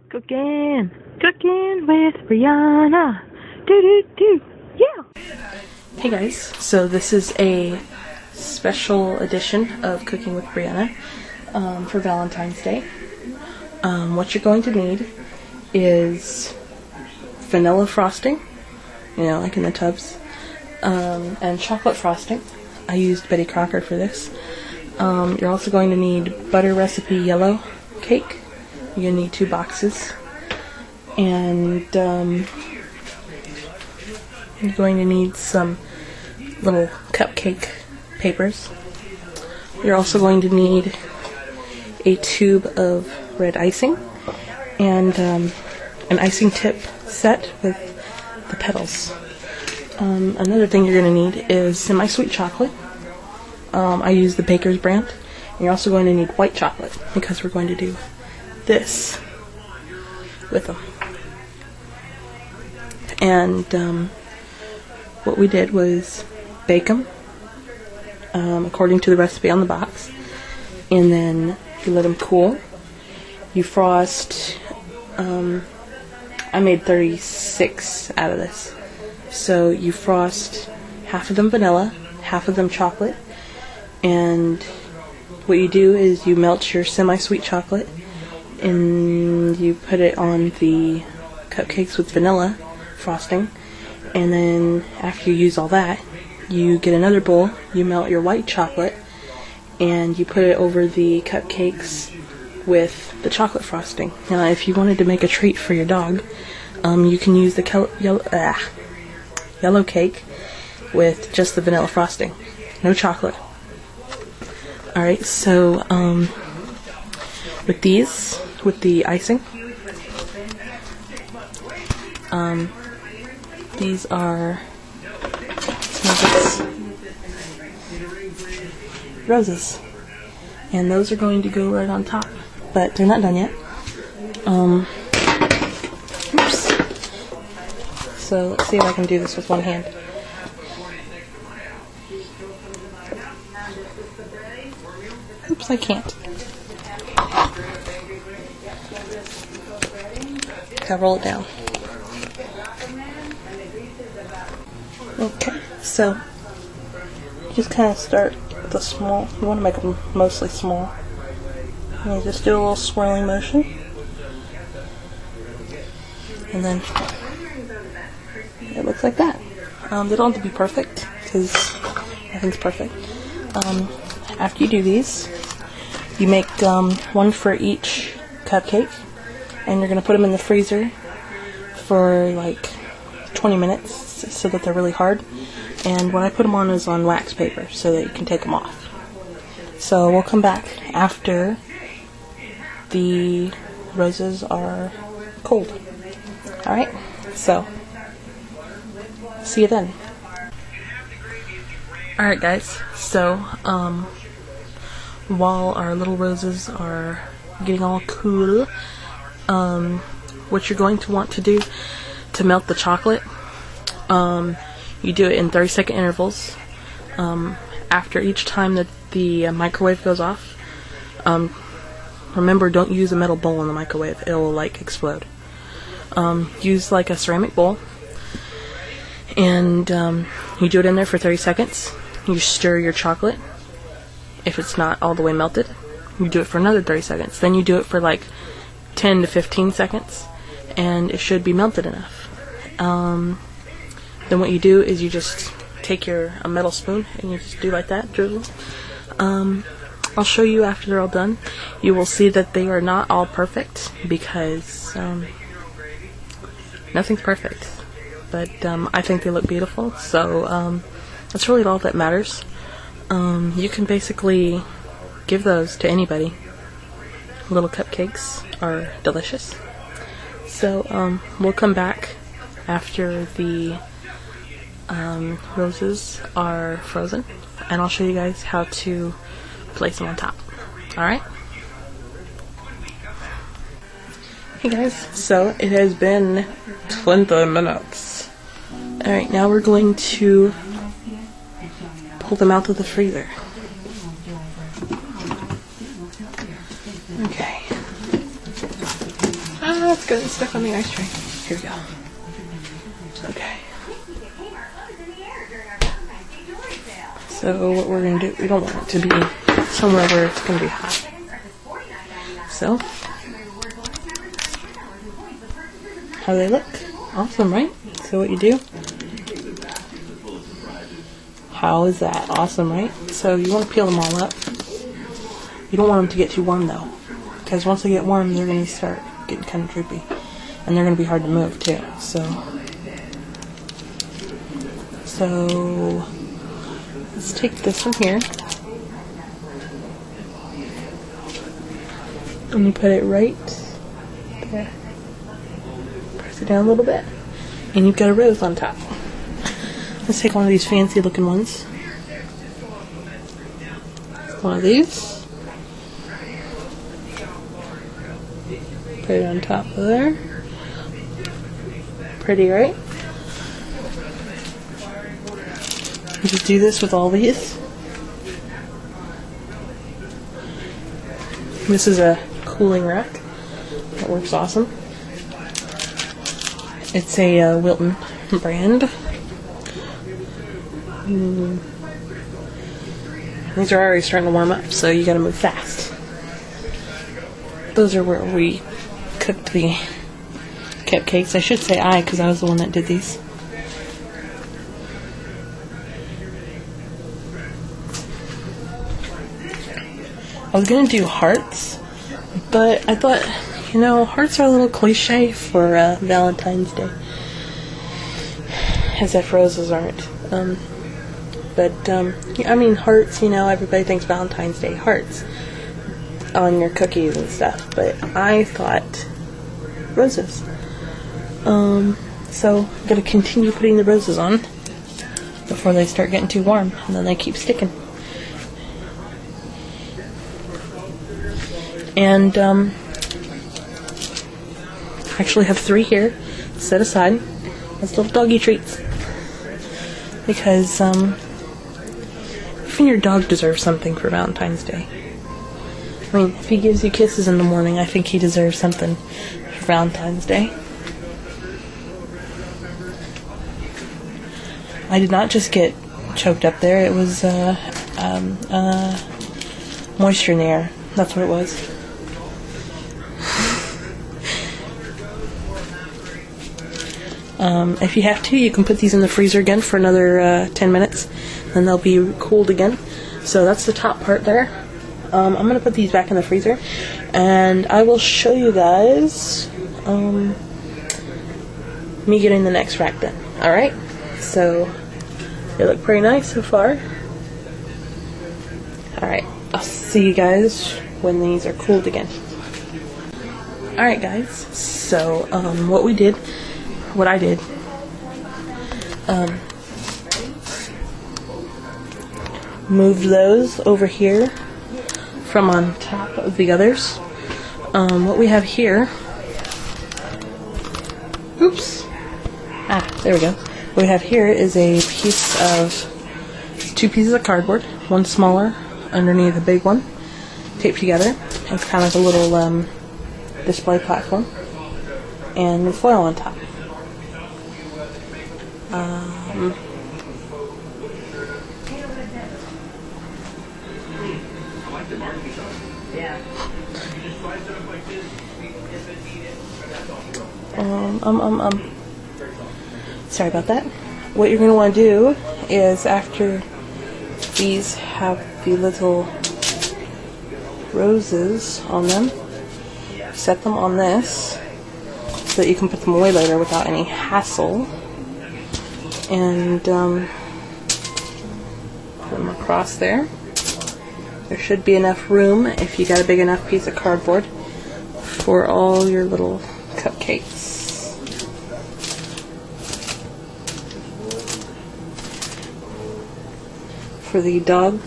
Cooking with Briana. Do. Yeah. Hey guys, so this is a special edition of Cooking with Briana for Valentine's Day. What you're going to need is vanilla frosting, like in the tubs, and chocolate frosting. I used Betty Crocker for this. You're also going to need butter recipe yellow cake. You're going to need 2 boxes. And you're going to need some little cupcake papers. You're also going to need a tube of red icing and an icing tip set with the petals. Another thing you're going to need is semi-sweet chocolate. I use the Baker's brand. And you're also going to need white chocolate because we're going to do this with them. And what we did was bake them according to the recipe on the box, and then you let them cool. You frost. I made 36 out of this, so you frost half of them vanilla, half of them chocolate, and what you do is you melt your semi-sweet chocolate and you put it on the cupcakes with vanilla frosting, and then after you use all that, you get another bowl, you melt your white chocolate, and you put it over the cupcakes with the chocolate frosting. Now, if you wanted to make a treat for your dog, you can use the yellow cake with just the vanilla frosting, no chocolate. Alright, so with the icing, these are roses, and those are going to go right on top, but they're not done yet. Oops. So let's see if I can do this with one hand. Oops, I can't. Gotta roll it down. Okay, so you just kind of start with the small. You want to make them mostly small. And you just do a little swirling motion, and then it looks like that. They don't have to be perfect because nothing's perfect. After you do these, you make one for each cupcake, and you're going to put them in the freezer for like 20 minutes so that they're really hard. And what I put them on is on wax paper so that you can take them off. So we'll come back after the roses are cold. Alright, so see you then. Alright guys, so while our little roses are getting all cool, what you're going to want to do to melt the chocolate, you do it in 30-second intervals. After each time that the microwave goes off, remember, don't use a metal bowl in the microwave, it'll like explode. Use like a ceramic bowl, and you do it in there for 30 seconds. You stir your chocolate. If it's not all the way melted, you do it for another 30 seconds. Then you do it for like 10 to 15 seconds, and it should be melted enough. Then what you do is you just take a metal spoon and you just do like that, drizzle. I'll show you after they're all done. You will see that they are not all perfect because nothing's perfect, but I think they look beautiful, so that's really all that matters. You can basically give those to anybody. Little cupcakes are delicious. So we'll come back after the roses are frozen, and I'll show you guys how to place them on top. Alright? Hey guys, so it has been 20 minutes. Alright, now we're going to pull them out of the freezer. Okay. Ah, it's getting stuck on the ice tray. Here we go. Okay. So what we're going to do, we don't want it to be somewhere where it's going to be hot. So, how do they look? Awesome, right? So what you do, how is that? Awesome, right? So you want to peel them all up. You don't want them to get too warm though, because once they get warm, they're going to start getting kind of droopy, and they're going to be hard to move too. So let's take this one here, and you put it right there. Press it down a little bit, and you've got a rose on top. Let's take one of these fancy looking ones. One of these. Put it on top of there. Pretty, right? You just do this with all these. This is a cooling rack. That works awesome. It's a Wilton brand. These are already starting to warm up, so you gotta move fast. Those are where we cooked the cupcakes. I should say I, because I was the one that did these. I was gonna do hearts, but I thought, you know, hearts are a little cliche for Valentine's Day, as if roses aren't. I mean, hearts, you know, everybody thinks Valentine's Day hearts on your cookies and stuff, but I thought roses. So I'm going to continue putting the roses on before they start getting too warm, and then they keep sticking. And I actually have 3 here set aside as little doggy treats, because even your dog deserves something for Valentine's Day. I mean, if he gives you kisses in the morning, I think he deserves something for Valentine's Day. I did not just get choked up there. It was moisture in the air. That's what it was. If you have to, you can put these in the freezer again for another 10 minutes, and they'll be cooled again. So that's the top part there. I'm going to put these back in the freezer, and I will show you guys me getting the next rack done. Alright, so they look pretty nice so far. Alright, I'll see you guys when these are cooled again. Alright guys, so what I did, moved those over here from on top of the others. What we have here, there we go. What we have here is a piece of, 2 pieces of cardboard, one smaller underneath a big one, taped together. It's kind of a little display platform, and foil on top. Sorry about that. What you're going to want to do is, after these have the little roses on them, set them on this so that you can put them away later without any hassle, and put them across there. There should be enough room, if you got a big enough piece of cardboard, for all your little cupcakes. For the dog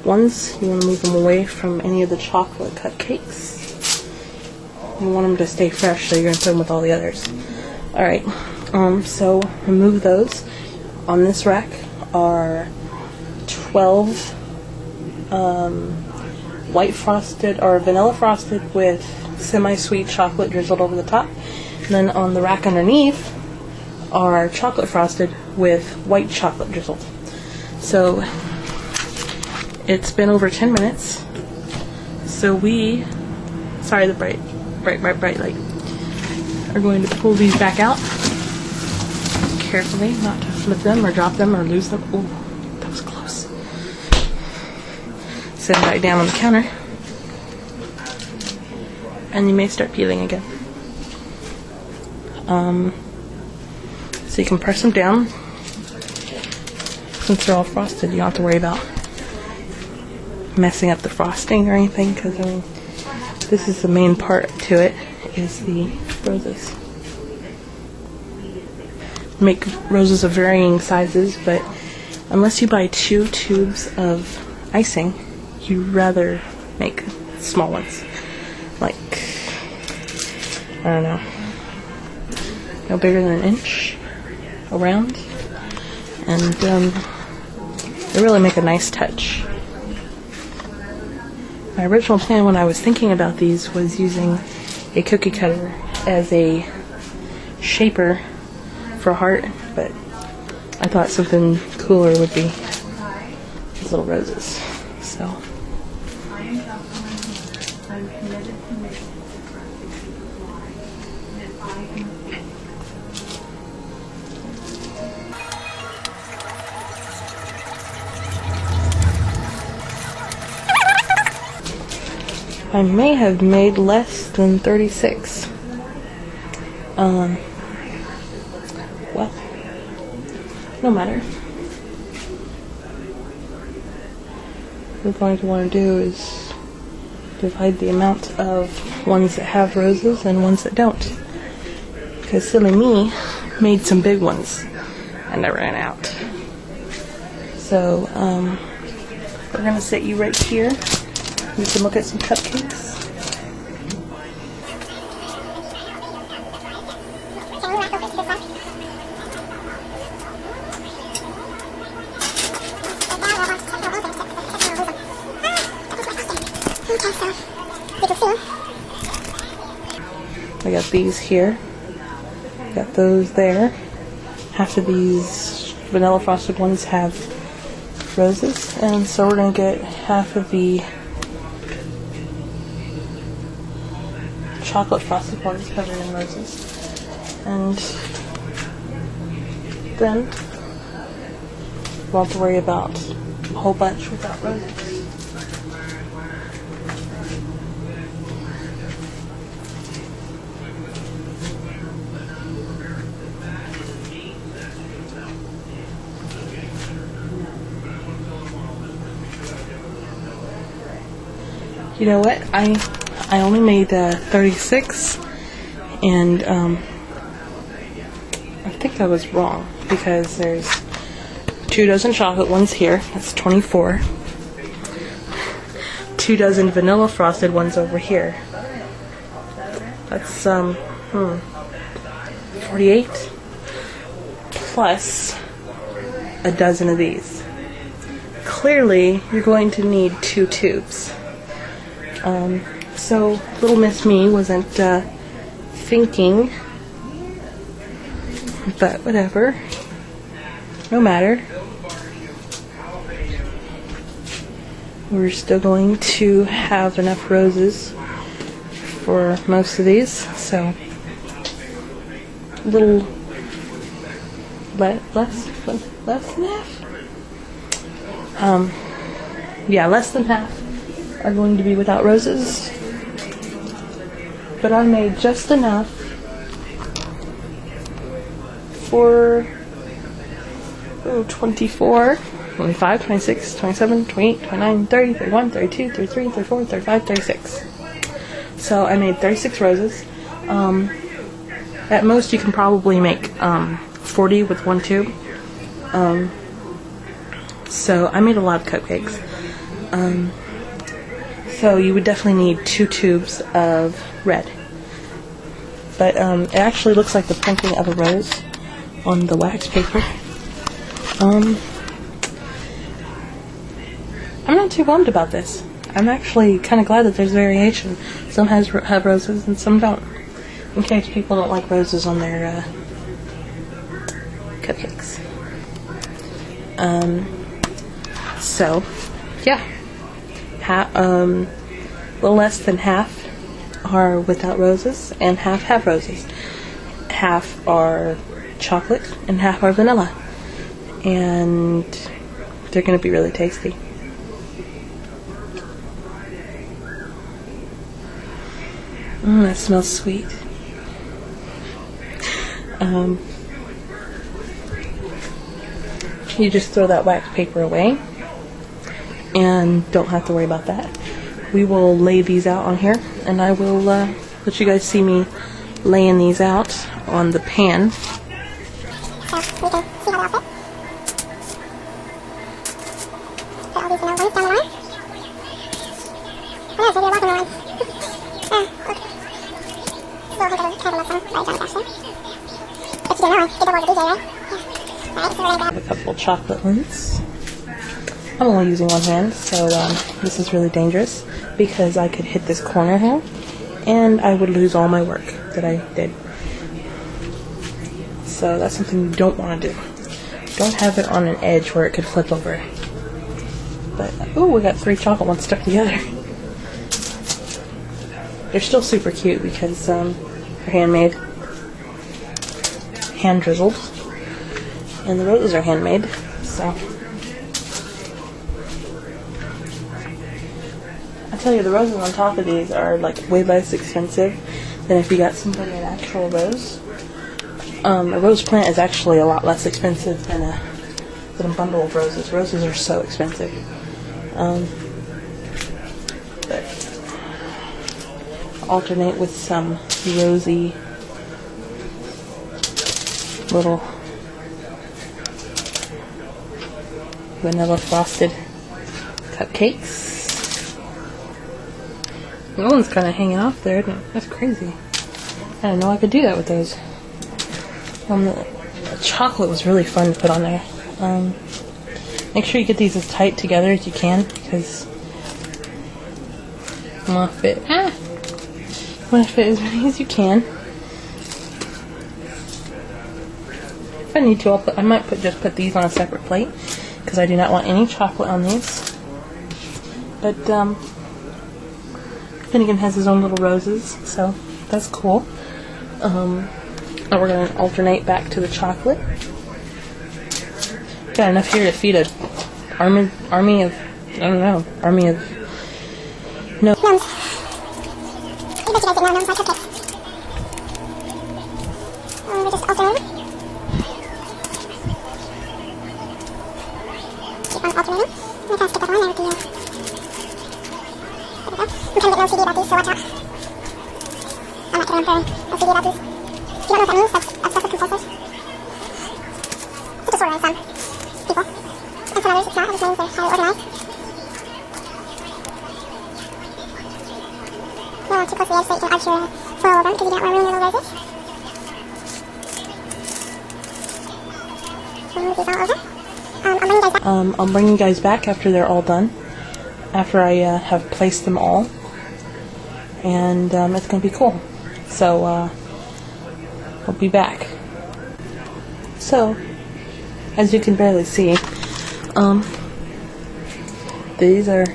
ones, you want to move them away from any of the chocolate cupcakes. You want them to stay fresh, so you're going to put them with all the others. Alright, so remove those. On this rack are 12 white frosted, or vanilla frosted with semi-sweet chocolate drizzled over the top. And then on the rack underneath are chocolate frosted with white chocolate drizzled. So it's been over 10 minutes. So we, sorry the bright light, are going to pull these back out carefully, not to flip them or drop them or lose them. Oh, that was close. Set them back down on the counter. And you may start peeling again. So you can press them down. Since they're all frosted, you don't have to worry about messing up the frosting or anything, because I mean, this is the main part to it, is the roses. Make roses of varying sizes, but unless you buy 2 tubes of icing, you'd rather make small ones. Like, I don't know, no bigger than an inch around, and they really make a nice touch. My original plan when I was thinking about these was using a cookie cutter as a shaper for a heart, but I thought something cooler would be these little roses. So I may have made less than 36. Well, no matter. What we're going to want to do is divide the amount of ones that have roses and ones that don't. Because silly me made some big ones and I ran out. So, we're going to set you right here. We can look at some cupcakes. I got these here. Got those there. Half of these vanilla frosted ones have roses, and so we're going to get half of the chocolate frosted ones covered in roses, and then we won't have to worry about a whole bunch without roses. You know what? I only made 36, and I think I was wrong, because there's 2 dozen chocolate ones here. That's 24. 2 dozen vanilla frosted ones over here. That's 48 plus a dozen of these. Clearly, you're going to need 2 tubes. So little Miss Me wasn't thinking, but whatever, no matter. We're still going to have enough roses for most of these, so a little less than half. Yeah, less than half are going to be without roses, but I made just enough for 24, 25, 26, 27, 28, 29, 30, 31, 32, 33, 34, 35, 36. So I made 36 roses. At most you can probably make 40 with 1 tube. So I made a lot of cupcakes. So you would definitely need 2 tubes of red. But it actually looks like the printing of a rose on the wax paper. I'm not too bummed about this. I'm actually kind of glad that there's variation. Some have roses and some don't. In case people don't like roses on their cupcakes. So, yeah. A little less than half are without roses and half have roses. Half are chocolate and half are vanilla. And they're going to be really tasty. That smells sweet. You just throw that wax paper away and don't have to worry about that. We will lay these out on here, and I will let you guys see me laying these out on the pan. So we can see how they all fit. Put all these vanilla ones down the line. Oh, so you're walking the line. Okay. We'll have a couple of some right down the dash there. If you don't know, get the word DJ, right? Yeah. Alright, so we're going to A couple chocolate ones. I'm only using one hand, so this is really dangerous because I could hit this corner here and I would lose all my work that I did. So that's something you don't want to do. Don't have it on an edge where it could flip over. But, oh, we got 3 chocolate ones stuck together. They're still super cute because they're handmade. Hand drizzled. And the roses are handmade, so. I tell you, the roses on top of these are like way less expensive than if you got somebody an actual rose. A rose plant is actually a lot less expensive than a bundle of roses. Roses are so expensive. But alternate with some rosy little vanilla frosted cupcakes. That one's kind of hanging off there, isn't it? That's crazy. I didn't know I could do that with those. The chocolate was really fun to put on there. Make sure you get these as tight together as you can, because you want to fit. You want to fit as many as you can. If I need to, I might just put these on a separate plate, because I do not want any chocolate on these. But Finnegan has his own little roses, so that's cool. And we're going to alternate back to the chocolate. Got enough here to feed a army of, I don't know, army of, no. Gnomes. I bet you guys didn't know gnomes like cupcakes. We're just alternating. Keep on alternating. I'm going to skip that one there with the, there we go. I'm trying to get no CD about these, so watch out. I'm not kidding, I'm very OCD about these. If you don't know what that means, that's obsessive compulsive. It's just ordering some people. And some others, it's not. It just means they're highly organized. No, too close to the edge so you can arch your foil over them because you don't want to ruin your little roses. Move these all over. I'll bring you guys back after they're all done. After I have placed them all. And it's going to be cool. So, I'll be back. So, as you can barely see, these are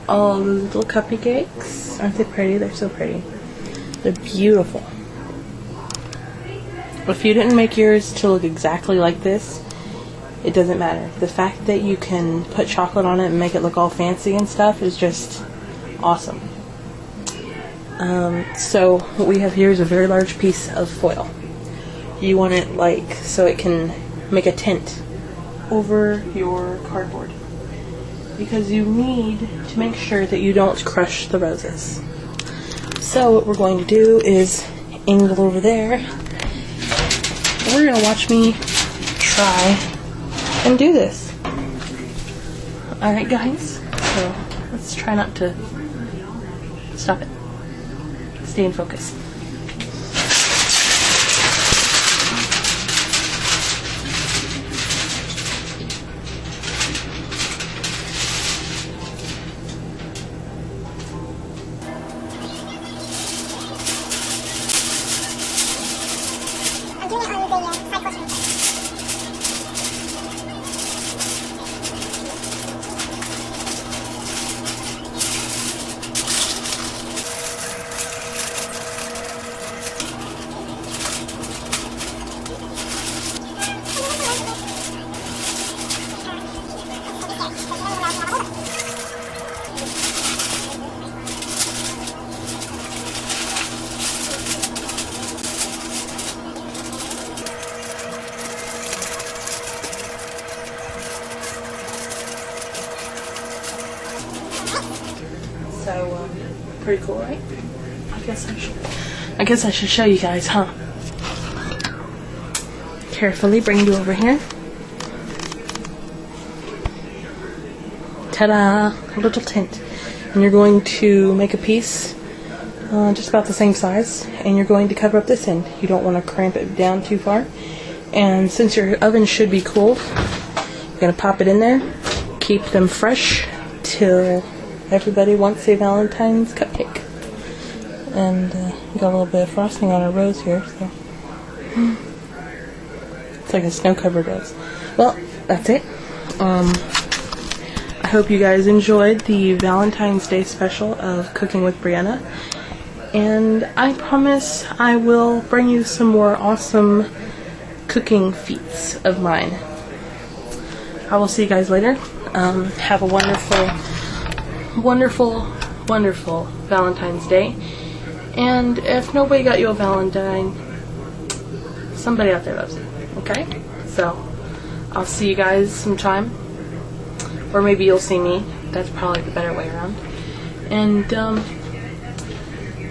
all the little cupcakes. Aren't they pretty? They're so pretty. They're beautiful. If you didn't make yours to look exactly like this, it doesn't matter. The fact that you can put chocolate on it and make it look all fancy and stuff is just awesome. So what we have here is a very large piece of foil. You want it like so it can make a tint over your cardboard, because you need to make sure that you don't crush the roses. So what we're going to do is angle over there. We're going to watch me try and do this. Alright guys, so let's try not to stop it. Stay in focus. doing it on the side portion. So, pretty cool, right? I guess I should show you guys, huh? Carefully bring you over here. Ta-da! A little tint. And you're going to make a piece just about the same size, and you're going to cover up this end. You don't want to cramp it down too far. And since your oven should be cooled, you're going to pop it in there. Keep them fresh till everybody wants a Valentine's cupcake. And we got a little bit of frosting on our rose here, so it's like a snow-covered rose. Well, that's it. I hope you guys enjoyed the Valentine's Day special of Cooking with Briana, and I promise I will bring you some more awesome cooking feats of mine. I will see you guys later. Have a wonderful Valentine's Day. And if nobody got you a Valentine, somebody out there loves you, okay? So, I'll see you guys sometime. Or maybe you'll see me. That's probably the better way around. And,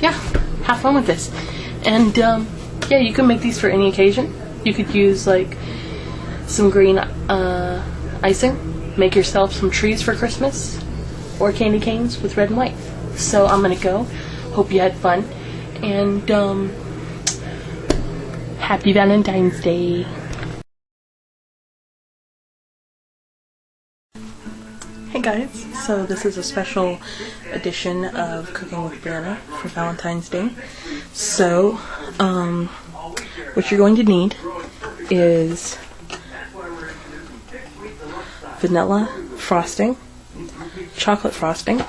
yeah, have fun with this. And, yeah, you can make these for any occasion. You could use, like, some green icing. Make yourself some trees for Christmas. Or candy canes with red and white. So I'm gonna go. Hope you had fun. And happy Valentine's Day. Hey guys, so this is a special edition of Cooking with Briana for Valentine's Day. So, what you're going to need is vanilla frosting, chocolate frosting,